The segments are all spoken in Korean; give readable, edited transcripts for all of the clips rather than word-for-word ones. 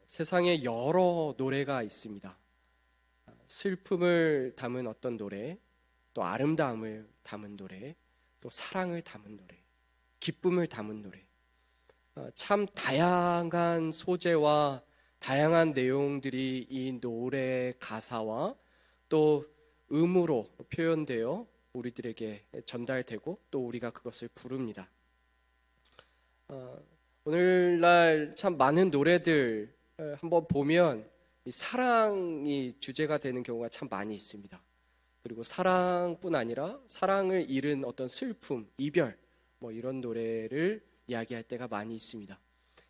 세상에 여러 노래가 있습니다. 슬픔을 담은 어떤 노래, 또 아름다움을 담은 노래, 또 사랑을 담은 노래, 기쁨을 담은 노래. 참 다양한 소재와 다양한 내용들이 이 노래의 가사와 또 음으로 표현되어 우리들에게 전달되고 또 우리가 그것을 부릅니다. 오늘날 참 많은 노래들 한번 보면 이 사랑이 주제가 되는 경우가 참 많이 있습니다. 그리고 사랑뿐 아니라 사랑을 잃은 어떤 슬픔, 이별 뭐 이런 노래를 이야기할 때가 많이 있습니다.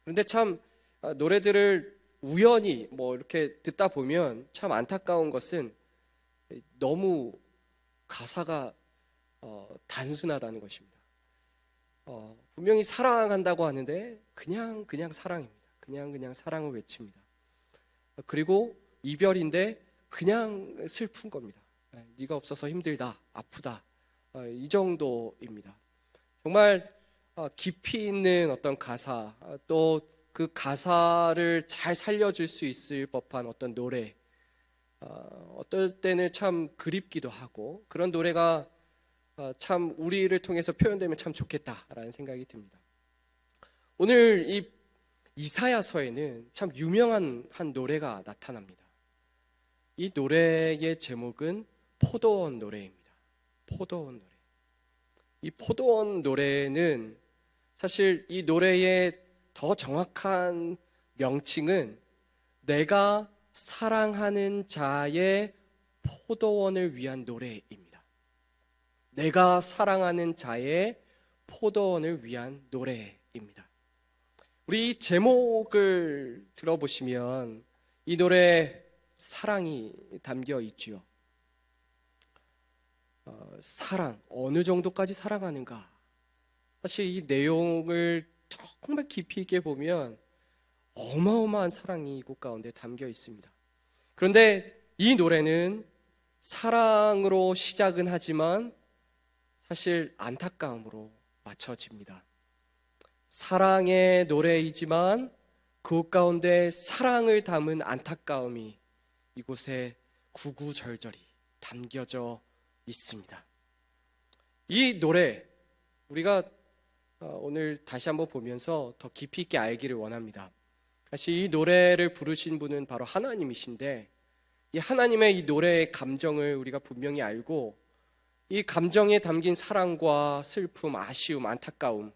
그런데 참 노래들을 우연히 뭐 이렇게 듣다 보면 참 안타까운 것은 너무 가사가 단순하다는 것입니다. 분명히 사랑한다고 하는데 그냥 사랑입니다. 그냥 사랑을 외칩니다. 그리고 이별인데 그냥 슬픈 겁니다. 네가 없어서 힘들다, 아프다, 이 정도입니다. 정말 깊이 있는 어떤 가사, 또 그 가사를 잘 살려줄 수 있을 법한 어떤 노래, 어떨 때는 참 그립기도 하고 그런 노래가 참 우리를 통해서 표현되면 참 좋겠다라는 생각이 듭니다. 오늘 이 이사야서에는 참 유명한 한 노래가 나타납니다. 이 노래의 제목은 포도원 노래입니다. 포도원 노래. 이 포도원 노래는 사실 이 노래의 더 정확한 명칭은 내가 사랑하는 자의 포도원을 위한 노래입니다. 내가 사랑하는 자의 포도원을 위한 노래입니다. 우리 이 제목을 들어보시면 이 노래에 사랑이 담겨 있지요. 사랑, 어느 정도까지 사랑하는가? 사실 이 내용을 정말 깊이 있게 보면 어마어마한 사랑이 이곳 가운데 담겨 있습니다. 그런데 이 노래는 사랑으로 시작은 하지만 사실 안타까움으로 마쳐집니다. 사랑의 노래이지만 그곳 가운데 사랑을 담은 안타까움이 이곳에 구구절절히 담겨져 있습니다. 이 노래 우리가 오늘 다시 한번 보면서 더 깊이 있게 알기를 원합니다. 사실 이 노래를 부르신 분은 바로 하나님이신데 이 하나님의 이 노래의 감정을 우리가 분명히 알고 이 감정에 담긴 사랑과 슬픔, 아쉬움, 안타까움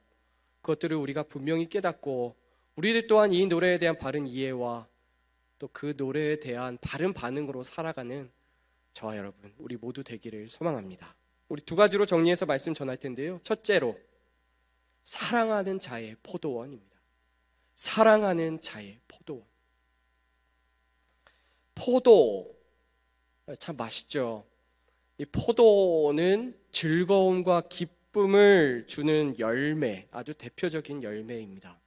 그것들을 우리가 분명히 깨닫고 우리들 또한 이 노래에 대한 바른 이해와 또 그 노래에 대한 바른 반응으로 살아가는 저와 여러분 우리 모두 되기를 소망합니다. 우리 두 가지로 정리해서 말씀 전할 텐데요. 첫째로 사랑하는 자의 포도원입니다. 사랑하는 자의 포도원. 포도 참 맛있죠. 이 포도는 즐거움과 기쁨을 주는 열매, 아주 대표적인 열매입니다.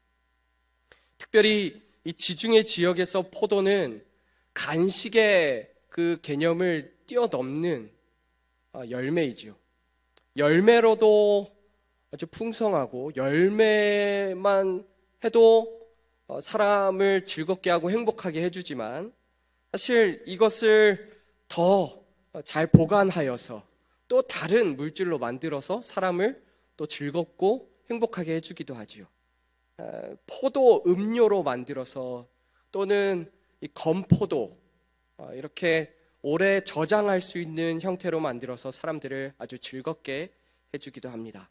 특별히 이 지중해 지역에서 포도는 간식의 그 개념을 뛰어넘는 열매이죠. 열매로도 아주 풍성하고 열매만 해도 사람을 즐겁게 하고 행복하게 해주지만 사실 이것을 더 잘 보관하여서 또 다른 물질로 만들어서 사람을 또 즐겁고 행복하게 해주기도 하지요. 포도 음료로 만들어서 또는 이 건포도 이렇게 오래 저장할 수 있는 형태로 만들어서 사람들을 아주 즐겁게 해주기도 합니다.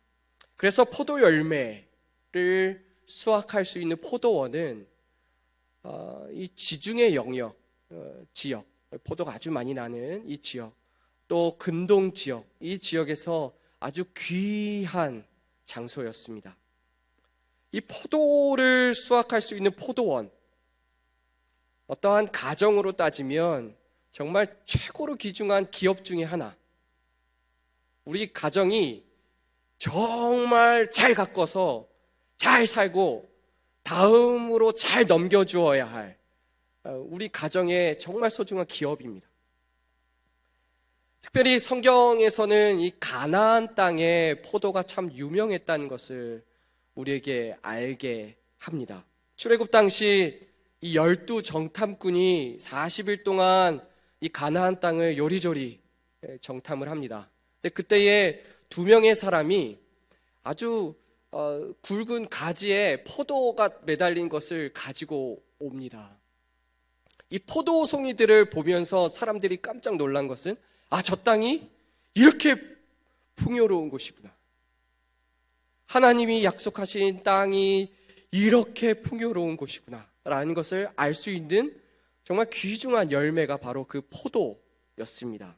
그래서 포도 열매를 수확할 수 있는 포도원은 이 지중해 영역 지역, 포도가 아주 많이 나는 이 지역, 또 근동 지역, 이 지역에서 아주 귀한 장소였습니다. 이 포도를 수확할 수 있는 포도원, 어떠한 가정으로 따지면 정말 최고로 귀중한 기업 중에 하나. 우리 가정이 정말 잘 가꿔서 잘 살고 다음으로 잘 넘겨주어야 할 우리 가정의 정말 소중한 기업입니다. 특별히 성경에서는 이 가나안 땅에 포도가 참 유명했다는 것을 우리에게 알게 합니다. 출애굽 당시 이 12 정탐꾼이 40일 동안 이 가나안 땅을 요리조리 정탐을 합니다. 근데 그때에 2명의 사람이 아주 굵은 가지에 포도가 매달린 것을 가지고 옵니다. 이 포도송이들을 보면서 사람들이 깜짝 놀란 것은 저 땅이 이렇게 풍요로운 곳이구나. 하나님이 약속하신 땅이 이렇게 풍요로운 곳이구나 라는 것을 알 수 있는 정말 귀중한 열매가 바로 그 포도였습니다.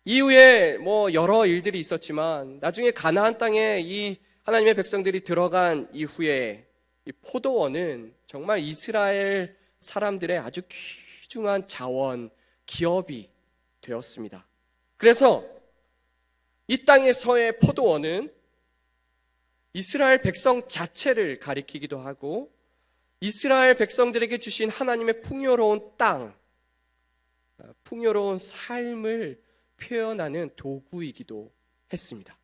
이후에 여러 일들이 있었지만 나중에 가나안 땅에 이 하나님의 백성들이 들어간 이후에 이 포도원은 정말 이스라엘 사람들의 아주 귀중한 자원, 기업이 되었습니다. 그래서 이 땅에서의 포도원은 이스라엘 백성 자체를 가리키기도 하고 이스라엘 백성들에게 주신 하나님의 풍요로운 땅, 풍요로운 삶을 표현하는 도구이기도 했습니다.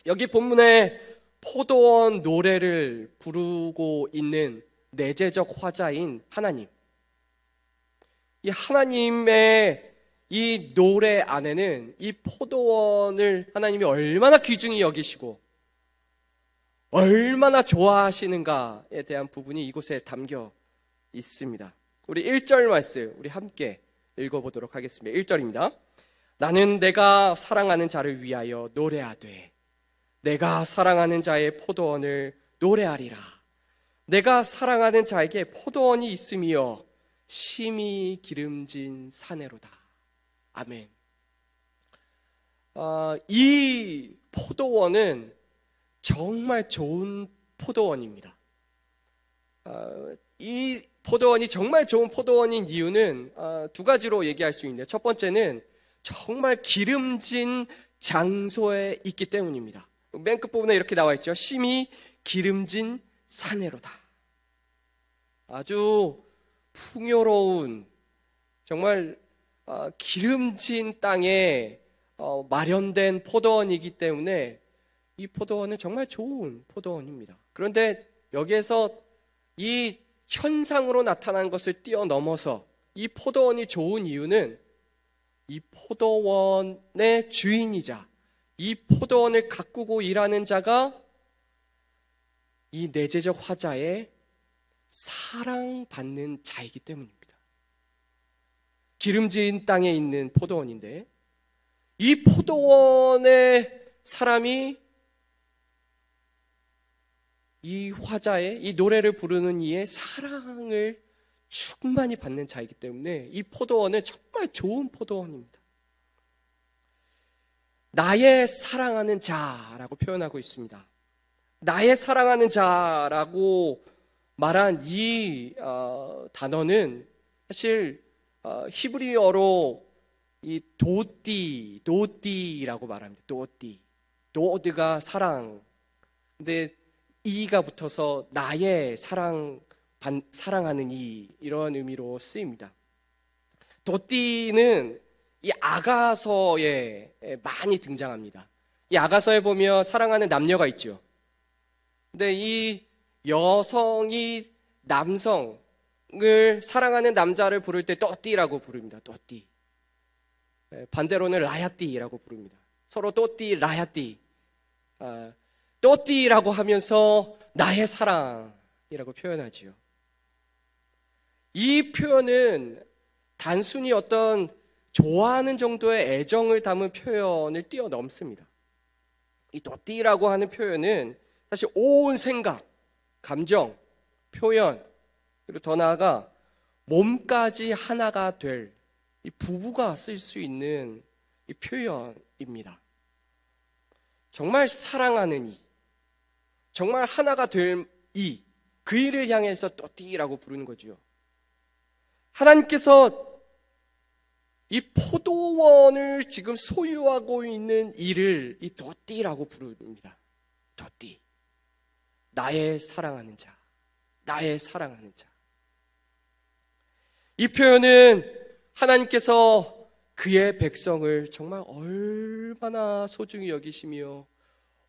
여기 본문에 포도원 노래를 부르고 있는 내재적 화자인 하나님, 이 하나님의 이 노래 안에는 이 포도원을 하나님이 얼마나 귀중히 여기시고 얼마나 좋아하시는가에 대한 부분이 이곳에 담겨 있습니다. 우리 1절 말씀 우리 함께 읽어보도록 하겠습니다. 1절입니다. 나는 내가 사랑하는 자를 위하여 노래하되 내가 사랑하는 자의 포도원을 노래하리라. 내가 사랑하는 자에게 포도원이 있으며 심히 기름진 사내로다. 아멘. 이 포도원은 정말 좋은 포도원입니다. 이 포도원이 정말 좋은 포도원인 이유는 2가지로 얘기할 수 있는데요. 첫 번째는 정말 기름진 장소에 있기 때문입니다. 맨 끝부분에 이렇게 나와 있죠. 심히 기름진 사내로다. 아주 풍요로운 정말 기름진 땅에 마련된 포도원이기 때문에 이 포도원은 정말 좋은 포도원입니다. 그런데 여기에서 이 현상으로 나타난 것을 뛰어넘어서 이 포도원이 좋은 이유는 이 포도원의 주인이자 이 포도원을 가꾸고 일하는 자가 이 내재적 화자의 사랑받는 자이기 때문입니다. 기름진 땅에 있는 포도원인데 이 포도원의 사람이 이 화자의 이 노래를 부르는 이의 사랑을 충만히 받는 자이기 때문에 이 포도원은 정말 좋은 포도원입니다. 나의 사랑하는 자라고 표현하고 있습니다. 나의 사랑하는 자라고 말한 이 단어는 사실 히브리어로 이 도띠라고 말합니다. 도드가 사랑. 근데 이가 붙어서 나의 사랑하는 이런 의미로 쓰입니다. 도띠는 이 아가서에 많이 등장합니다. 이 아가서에 보면 사랑하는 남녀가 있죠. 근데 이 여성이 남성을 사랑하는 남자를 부를 때 또띠라고 부릅니다. 또띠. 반대로는 라야띠라고 부릅니다. 서로 또띠, 라야띠. 또띠라고 하면서 나의 사랑이라고 표현하지요. 이 표현은 단순히 어떤 좋아하는 정도의 애정을 담은 표현을 뛰어넘습니다. 이 또띠라고 하는 표현은 사실 온 생각, 감정, 표현, 그리고 더 나아가 몸까지 하나가 될 이 부부가 쓸 수 있는 이 표현입니다. 정말 사랑하는 이, 정말 하나가 될 이, 그 일을 향해서 또띠라고 부르는 거죠. 하나님께서 이 포도원을 지금 소유하고 있는 이를 이 또띠라고 부릅니다. 또띠. 나의 사랑하는 자, 나의 사랑하는 자. 이 표현은 하나님께서 그의 백성을 정말 얼마나 소중히 여기시며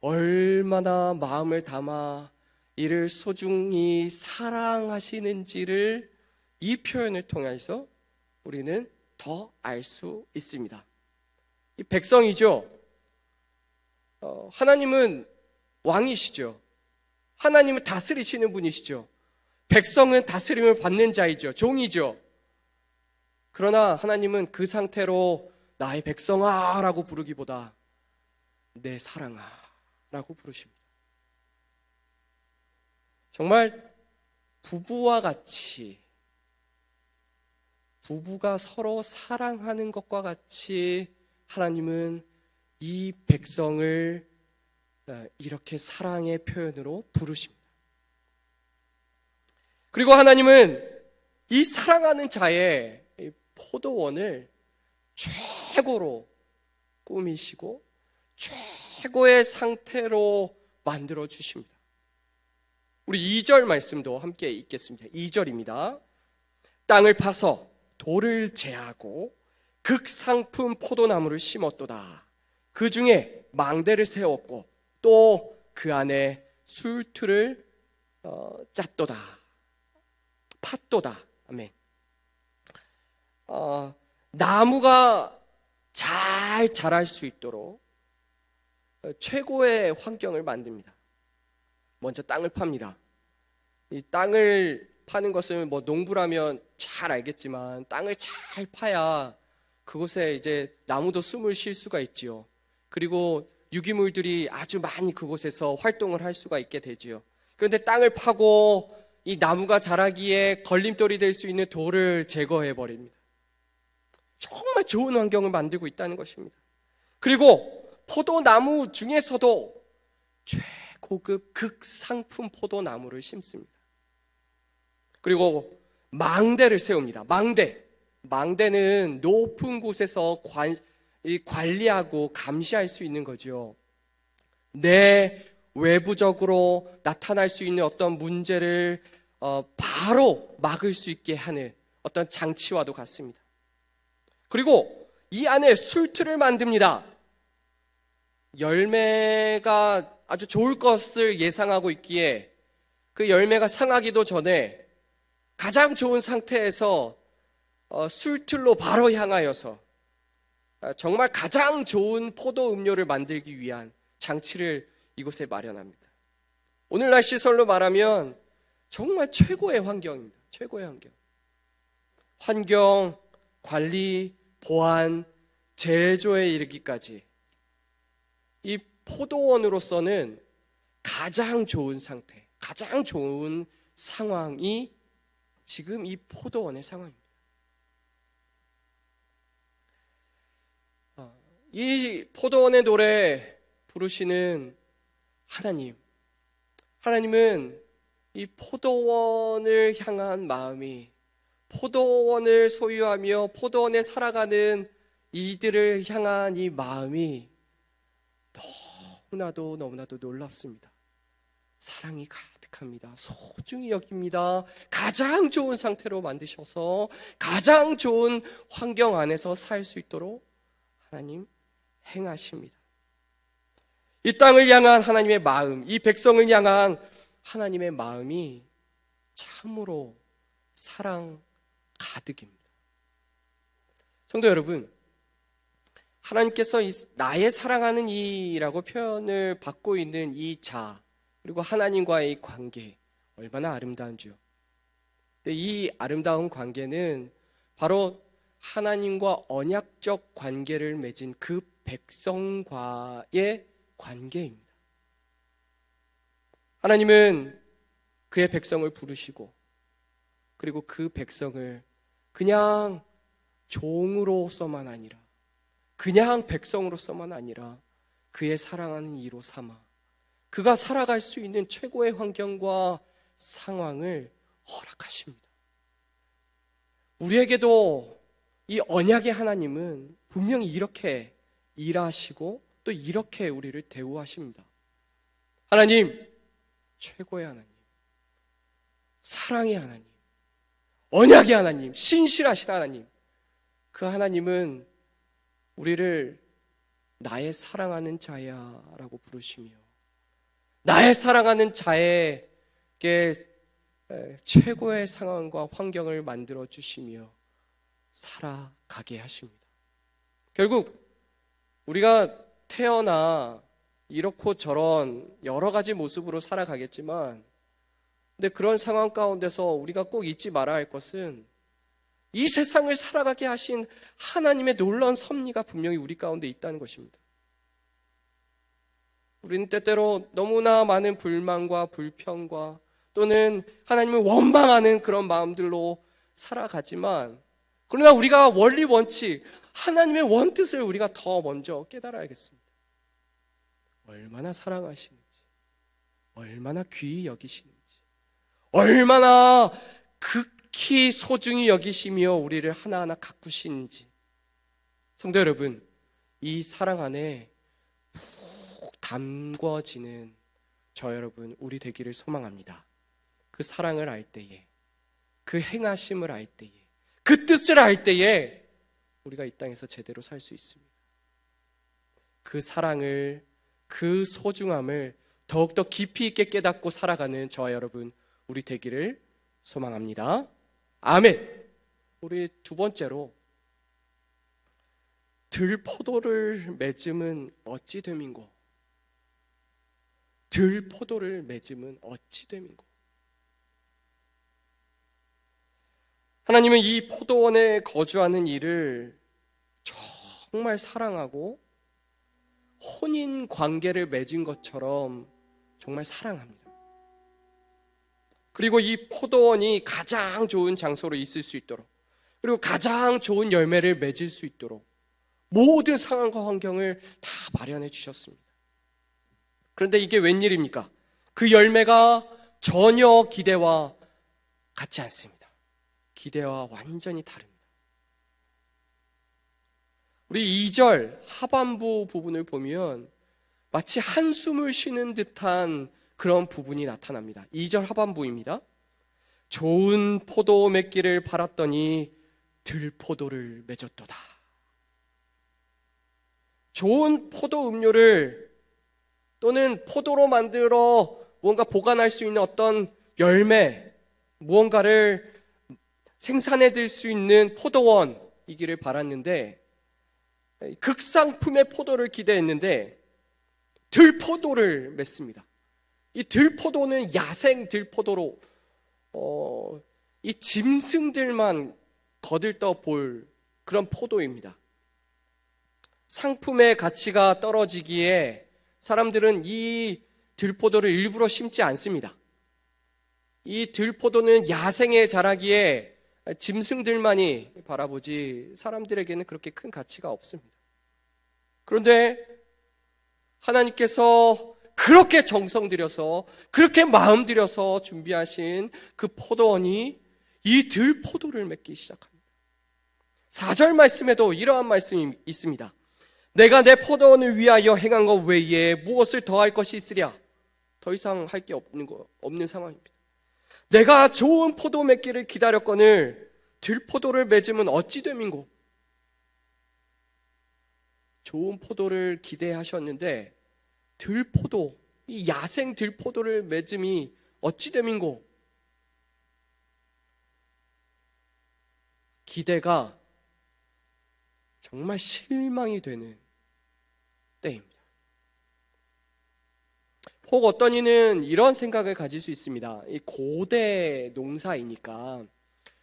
얼마나 마음을 담아 이를 소중히 사랑하시는지를 이 표현을 통해서 우리는 더 알 수 있습니다. 이 백성이죠. 하나님은 왕이시죠. 하나님은 다스리시는 분이시죠. 백성은 다스림을 받는 자이죠. 종이죠. 그러나 하나님은 그 상태로 나의 백성아 라고 부르기보다 내 사랑아 라고 부르십니다. 정말 부부와 같이, 부부가 서로 사랑하는 것과 같이 하나님은 이 백성을 이렇게 사랑의 표현으로 부르십니다. 그리고 하나님은 이 사랑하는 자의 포도원을 최고로 꾸미시고 최고의 상태로 만들어 주십니다. 우리 2절 말씀도 함께 읽겠습니다. 2절입니다. 땅을 파서 돌을 제하고 극상품 포도나무를 심었도다. 그 중에 망대를 세웠고 또 그 안에 술틀을 짰도다. 팠도다. 아멘. 나무가 잘 자랄 수 있도록 최고의 환경을 만듭니다. 먼저 땅을 팝니다. 이 땅을 파는 것을 뭐 농부라면 잘 알겠지만 땅을 잘 파야 그곳에 이제 나무도 숨을 쉴 수가 있지요. 그리고 유기물들이 아주 많이 그곳에서 활동을 할 수가 있게 되지요. 그런데 땅을 파고 이 나무가 자라기에 걸림돌이 될 수 있는 돌을 제거해 버립니다. 정말 좋은 환경을 만들고 있다는 것입니다. 그리고 포도나무 중에서도 최고급 극상품 포도나무를 심습니다. 그리고 망대를 세웁니다. 망대는 높은 곳에서 관리하고 감시할 수 있는 거죠. 내 외부적으로 나타날 수 있는 어떤 문제를 바로 막을 수 있게 하는 어떤 장치와도 같습니다. 그리고 이 안에 술틀을 만듭니다. 열매가 아주 좋을 것을 예상하고 있기에 그 열매가 상하기도 전에 가장 좋은 상태에서 술틀로 바로 향하여서 정말 가장 좋은 포도 음료를 만들기 위한 장치를 이곳에 마련합니다. 오늘날 시설로 말하면 정말 최고의 환경입니다. 최고의 환경. 환경, 관리, 보안, 제조에 이르기까지 이 포도원으로서는 가장 좋은 상태, 가장 좋은 상황이 지금 이 포도원의 상황입니다. 이 포도원의 노래 부르시는 하나님은 이 포도원을 향한 마음이, 포도원을 소유하며 포도원에 살아가는 이들을 향한 이 마음이 너무나도 놀랍습니다. 사랑이 가득합니다. 소중히 여깁니다. 가장 좋은 상태로 만드셔서 가장 좋은 환경 안에서 살 수 있도록 하나님 행하십니다. 이 땅을 향한 하나님의 마음, 이 백성을 향한 하나님의 마음이 참으로 사랑 가득입니다. 성도 여러분, 하나님께서 나의 사랑하는 이라고 표현을 받고 있는 이 자, 그리고 하나님과의 관계 얼마나 아름다운지요. 이 아름다운 관계는 바로 하나님과 언약적 관계를 맺은 그 백성과의 관계입니다. 하나님은 그의 백성을 부르시고 그리고 그 백성을 그냥 종으로서만 아니라 그냥 백성으로서만 아니라 그의 사랑하는 이로 삼아 그가 살아갈 수 있는 최고의 환경과 상황을 허락하십니다. 우리에게도 이 언약의 하나님은 분명히 이렇게 일하시고 또 이렇게 우리를 대우하십니다. 하나님, 최고의 하나님, 사랑의 하나님, 언약의 하나님, 신실하신 하나님, 그 하나님은 우리를 나의 사랑하는 자야 라고 부르시며 나의 사랑하는 자의 최고의 상황과 환경을 만들어 주시며 살아가게 하십니다. 결국 우리가 태어나 이렇고 저런 여러 가지 모습으로 살아가겠지만, 근데 그런 상황 가운데서 우리가 꼭 잊지 말아야 할 것은 이 세상을 살아가게 하신 하나님의 놀라운 섭리가 분명히 우리 가운데 있다는 것입니다. 우리는 때때로 너무나 많은 불만과 불평과 또는 하나님을 원망하는 그런 마음들로 살아가지만, 그러나 우리가 원리 원칙, 하나님의 원뜻을 우리가 더 먼저 깨달아야겠습니다. 얼마나 사랑하시는지, 얼마나 귀히 여기시는지, 얼마나 극히 소중히 여기시며 우리를 하나하나 가꾸시는지. 성도 여러분, 이 사랑 안에 푹 담궈지는 저 여러분 우리 되기를 소망합니다. 그 사랑을 알 때에, 그 행하심을 알 때에, 그 뜻을 알 때에 우리가 이 땅에서 제대로 살 수 있습니다. 그 사랑을, 그 소중함을 더욱더 깊이 있게 깨닫고 살아가는 저와 여러분 우리 되기를 소망합니다. 아멘. 우리 두 번째로, 들포도를 맺음은 어찌 됨인고. 들포도를 맺음은 어찌 됨인고. 하나님은 이 포도원에 거주하는 이를 정말 사랑하고 혼인 관계를 맺은 것처럼 정말 사랑합니다. 그리고 이 포도원이 가장 좋은 장소로 있을 수 있도록, 그리고 가장 좋은 열매를 맺을 수 있도록 모든 상황과 환경을 다 마련해 주셨습니다. 그런데 이게 웬일입니까? 그 열매가 전혀 기대와 같지 않습니다. 기대와 완전히 다릅니다. 우리 2절 하반부 부분을 보면 마치 한숨을 쉬는 듯한 그런 부분이 나타납니다. 2절 하반부입니다. 좋은 포도 맺기를 바랐더니 들포도를 맺었도다. 좋은 포도 음료를 또는 포도로 만들어 무언가 보관할 수 있는 어떤 열매, 무언가를 생산해낼 수 있는 포도원이기를 바랐는데, 극상품의 포도를 기대했는데 들포도를 맺습니다. 이 들포도는 야생 들포도로 이 짐승들만 거들떠 볼 그런 포도입니다. 상품의 가치가 떨어지기에 사람들은 이 들포도를 일부러 심지 않습니다. 이 들포도는 야생에 자라기에 짐승들만이 바라보지 사람들에게는 그렇게 큰 가치가 없습니다. 그런데 하나님께서 그렇게 정성 들여서, 그렇게 마음 들여서 준비하신 그 포도원이 이 들포도를 맺기 시작합니다. 4절 말씀에도 이러한 말씀이 있습니다. 내가 내 포도원을 위하여 행한 것 외에 무엇을 더할 것이 있으랴. 더 이상 할 게 없는 상황입니다. 내가 좋은 포도 맺기를 기다렸거늘 들포도를 맺으면 어찌 됨인고. 좋은 포도를 기대하셨는데 들포도, 이 야생 들포도를 맺음이 어찌 됨인고. 기대가 정말 실망이 되는 때입니다. 혹 어떤 이는 이런 생각을 가질 수 있습니다. 이 고대 농사이니까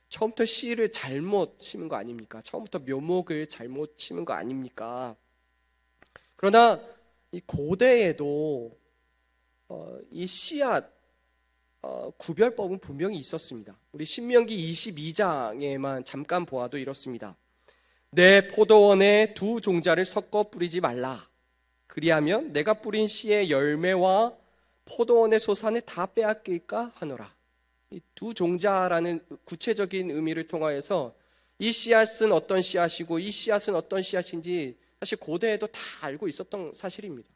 처음부터 씨를 잘못 심은 거 아닙니까? 처음부터 묘목을 잘못 심은 거 아닙니까? 그러나 이 고대에도 이 씨앗 구별법은 분명히 있었습니다. 우리 신명기 22장에만 잠깐 보아도 이렇습니다. 내 포도원에 두 종자를 섞어 뿌리지 말라. 그리하면 내가 뿌린 씨의 열매와 포도원의 소산을 다 빼앗길까 하노라. 이 두 종자라는 구체적인 의미를 통하여서 이 씨앗은 어떤 씨앗이고 이 씨앗은 어떤 씨앗인지 사실 고대에도 다 알고 있었던 사실입니다.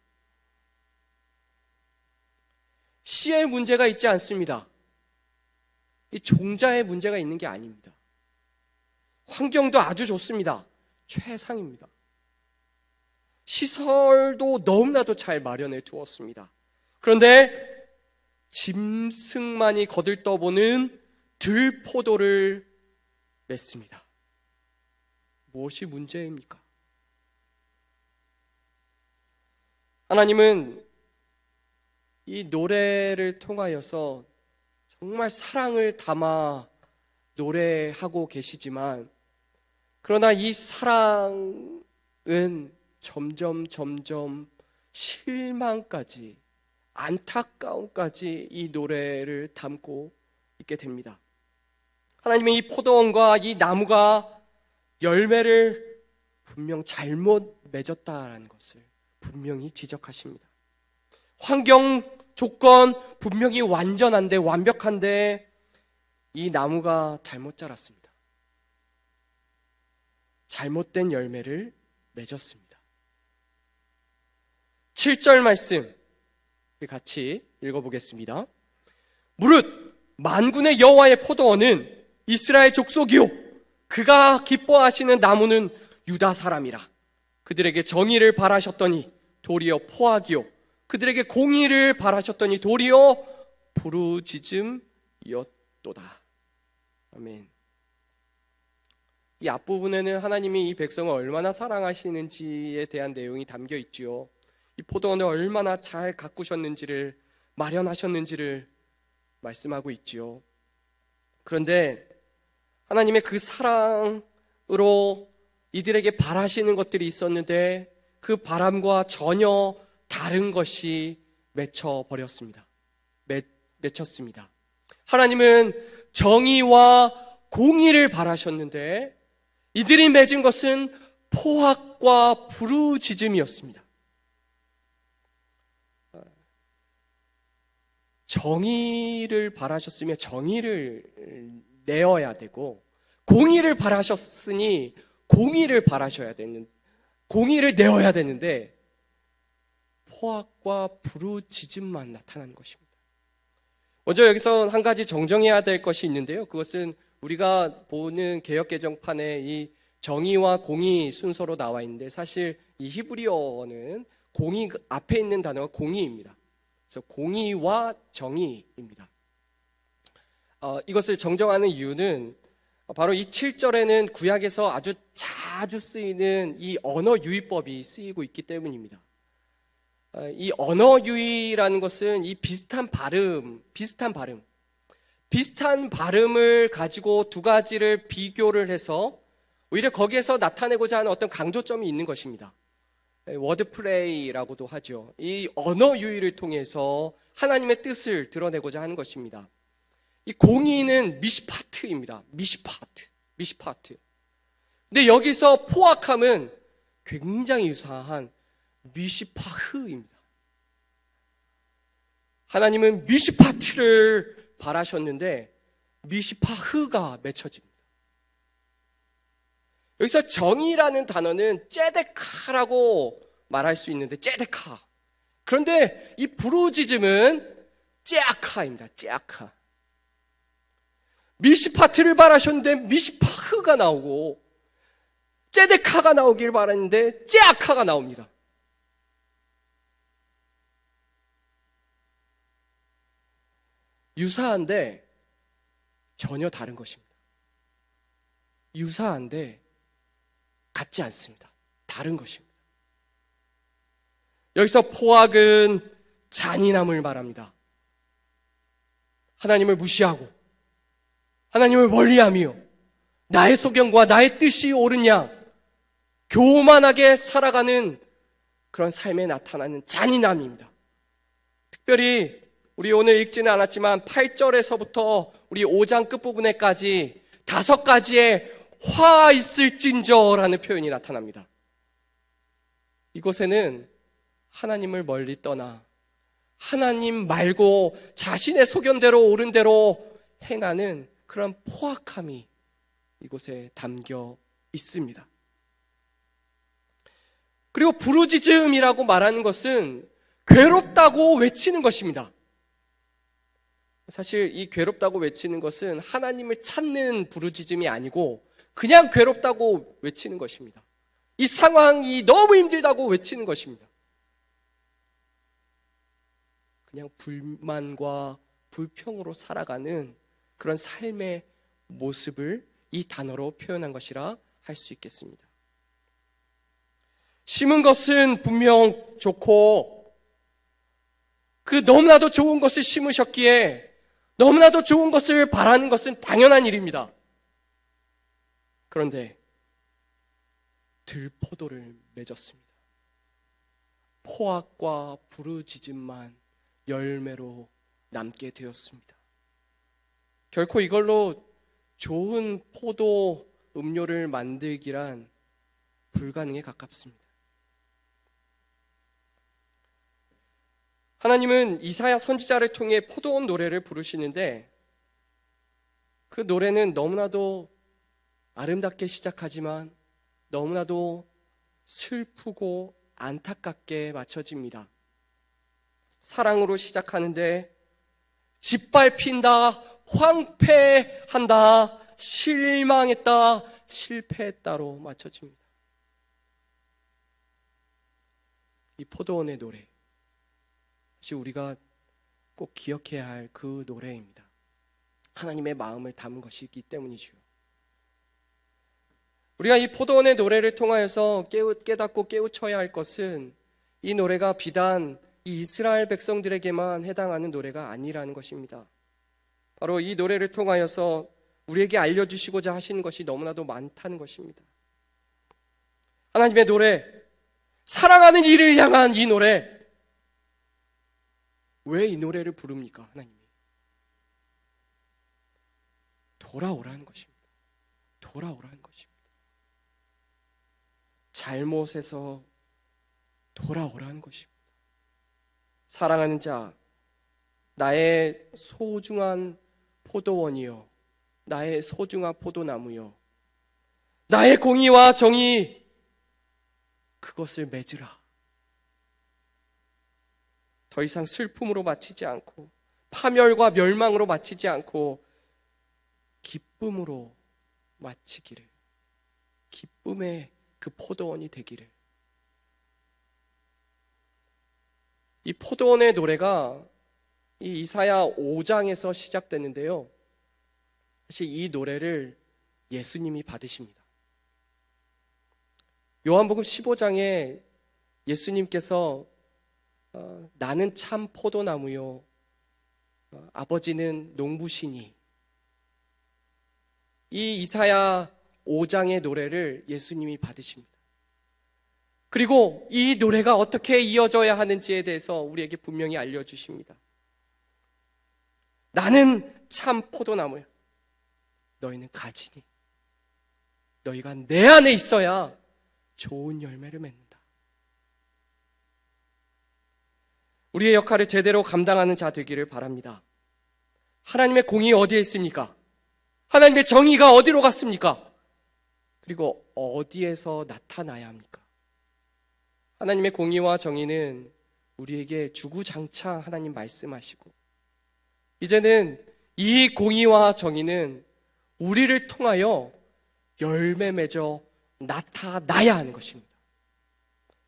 씨의 문제가 있지 않습니다. 이 종자의 문제가 있는 게 아닙니다. 환경도 아주 좋습니다. 최상입니다. 시설도 너무나도 잘 마련해 두었습니다. 그런데 짐승만이 거들떠보는 들포도를 맺습니다. 무엇이 문제입니까? 하나님은 이 노래를 통하여서 정말 사랑을 담아 노래하고 계시지만, 그러나 이 사랑은 점점 실망까지, 안타까움까지 이 노래를 담고 있게 됩니다. 하나님은 이 포도원과 이 나무가 열매를 분명 잘못 맺었다라는 것을 분명히 지적하십니다. 환경 조건 분명히 완벽한데 이 나무가 잘못 자랐습니다. 잘못된 열매를 맺었습니다. 7절 말씀 같이 읽어보겠습니다. 무릇 만군의 여호와의 포도원은 이스라엘 족속이요 그가 기뻐하시는 나무는 유다 사람이라. 그들에게 정의를 바라셨더니 도리어 포악이요 그들에게 공의를 바라셨더니 도리어 부르짖음이었도다. 아멘. 이 앞부분에는 하나님이 이 백성을 얼마나 사랑하시는지에 대한 내용이 담겨 있지요. 이 포도원을 얼마나 잘 가꾸셨는지를, 마련하셨는지를 말씀하고 있지요. 그런데 하나님의 그 사랑으로 이들에게 바라시는 것들이 있었는데 그 바람과 전혀 다른 것이 맺혔습니다. 하나님은 정의와 공의를 바라셨는데 이들이 맺은 것은 포악과 부르짖음이었습니다. 정의를 바라셨으면 정의를 내어야 되고, 공의를 바라셨으니 공의를 바라셔야 되는, 공의를 내어야 되는데 포악과 부르짖음만 나타나는 것입니다. 먼저 여기서 한 가지 정정해야 될 것이 있는데요. 그것은 우리가 보는 개역개정판에 이 정의와 공의 순서로 나와 있는데, 사실 이 히브리어는 공의 앞에 있는 단어가 공의입니다. 그래서 공의와 정의입니다. 이것을 정정하는 이유는 바로 이 7절에는 구약에서 아주 자주 쓰이는 이 언어 유의법이 쓰이고 있기 때문입니다. 이 언어 유의라는 것은 이 비슷한 발음을 가지고 두 가지를 비교를 해서 오히려 거기에서 나타내고자 하는 어떤 강조점이 있는 것입니다. 워드 플레이라고도 하죠. 이 언어 유의를 통해서 하나님의 뜻을 드러내고자 하는 것입니다. 이 공의는 미시파트입니다. 미시파트. 근데 여기서 포악함은 굉장히 유사한 미시파흐입니다. 하나님은 미시파트를 바라셨는데 미시파흐가 맺혀집니다. 여기서 정의라는 단어는 째데카라고 말할 수 있는데, 째데카. 그런데 이 부르짖음은 째아카입니다. 째아카. 미시파트를 바라셨는데 미시파흐가 나오고, 째데카가 나오길 바랐는데 째아카가 나옵니다. 유사한데 전혀 다른 것입니다. 유사한데 같지 않습니다. 다른 것입니다. 여기서 포악은 잔인함을 말합니다. 하나님을 무시하고 하나님을 멀리하며 나의 소견과 나의 뜻이 옳은 양 교만하게 살아가는 그런 삶에 나타나는 잔인함입니다. 특별히 우리 오늘 읽지는 않았지만 8절에서부터 우리 5장 끝부분에까지 5가지의 화 있을진저라는 표현이 나타납니다. 이곳에는 하나님을 멀리 떠나 하나님 말고 자신의 소견대로 옳은 대로 행하는 그런 포악함이 이곳에 담겨 있습니다. 그리고 부르짖음이라고 말하는 것은 괴롭다고 외치는 것입니다. 사실 이 괴롭다고 외치는 것은 하나님을 찾는 부르짖음이 아니고 그냥 괴롭다고 외치는 것입니다. 이 상황이 너무 힘들다고 외치는 것입니다. 그냥 불만과 불평으로 살아가는 그런 삶의 모습을 이 단어로 표현한 것이라 할 수 있겠습니다. 심은 것은 분명 좋고 그 너무나도 좋은 것을 심으셨기에 너무나도 좋은 것을 바라는 것은 당연한 일입니다. 그런데 들포도를 맺었습니다. 포악과 부르짖음만 열매로 남게 되었습니다. 결코 이걸로 좋은 포도 음료를 만들기란 불가능에 가깝습니다. 하나님은 이사야 선지자를 통해 포도원 노래를 부르시는데 그 노래는 너무나도 아름답게 시작하지만 너무나도 슬프고 안타깝게 마쳐집니다. 사랑으로 시작하는데 짓밟힌다, 황폐한다, 실망했다, 실패했다로 마쳐집니다. 이 포도원의 노래, 사실 우리가 꼭 기억해야 할 그 노래입니다. 하나님의 마음을 담은 것이기 때문이죠. 우리가 이 포도원의 노래를 통하여서 깨닫고 깨우쳐야 할 것은 이 노래가 비단 이 이스라엘 백성들에게만 해당하는 노래가 아니라는 것입니다. 바로 이 노래를 통하여서 우리에게 알려주시고자 하시는 것이 너무나도 많다는 것입니다. 하나님의 노래, 사랑하는 이를 향한 이 노래, 왜 이 노래를 부릅니까? 하나님이 돌아오라는 것입니다. 돌아오라는 것입니다. 잘못에서 돌아오라는 것입니다. 사랑하는 자, 나의 소중한 포도원이요, 나의 소중한 포도나무요, 나의 공의와 정의, 그것을 맺으라. 더 이상 슬픔으로 마치지 않고 파멸과 멸망으로 마치지 않고 기쁨으로 마치기를, 기쁨의 그 포도원이 되기를. 이 포도원의 노래가 이 이사야 5장에서 시작되는데요, 사실 이 노래를 예수님이 받으십니다. 요한복음 15장에 예수님께서 나는 참 포도나무요, 아버지는 농부시니, 이 이사야 5장의 노래를 예수님이 받으십니다. 그리고 이 노래가 어떻게 이어져야 하는지에 대해서 우리에게 분명히 알려주십니다. 나는 참 포도나무야, 너희는 가지니, 너희가 내 안에 있어야 좋은 열매를 맺는다. 우리의 역할을 제대로 감당하는 자 되기를 바랍니다. 하나님의 공의 어디에 있습니까? 하나님의 정의가 어디로 갔습니까? 그리고 어디에서 나타나야 합니까? 하나님의 공의와 정의는 우리에게 주구장창 하나님 말씀하시고, 이제는 이 공의와 정의는 우리를 통하여 열매 맺어 나타나야 하는 것입니다.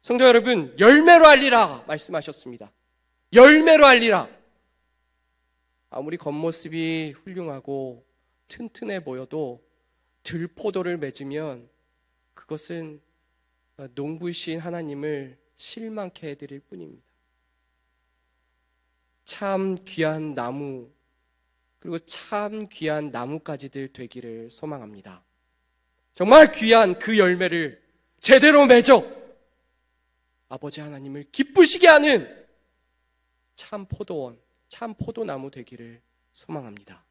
성도 여러분, 열매로 알리라 말씀하셨습니다. 열매로 알리라. 아무리 겉모습이 훌륭하고 튼튼해 보여도 들포도를 맺으면 그것은 농부이신 하나님을 실망케 해드릴 뿐입니다. 참 귀한 나무, 그리고 참 귀한 나뭇가지들 되기를 소망합니다. 정말 귀한 그 열매를 제대로 맺어 아버지 하나님을 기쁘시게 하는 참 포도원, 참 포도나무 되기를 소망합니다.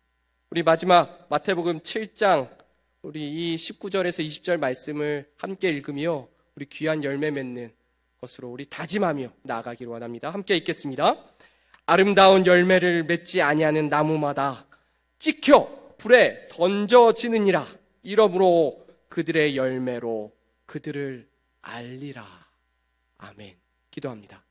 우리 마지막 마태복음 7장 우리 이 19절에서 20절 말씀을 함께 읽으며 우리 귀한 열매 맺는 것으로 우리 다짐하며 나아가기를 원합니다. 함께 읽겠습니다. 아름다운 열매를 맺지 아니하는 나무마다 찍혀 불에 던져지느니라. 이러므로 그들의 열매로 그들을 알리라. 아멘. 기도합니다.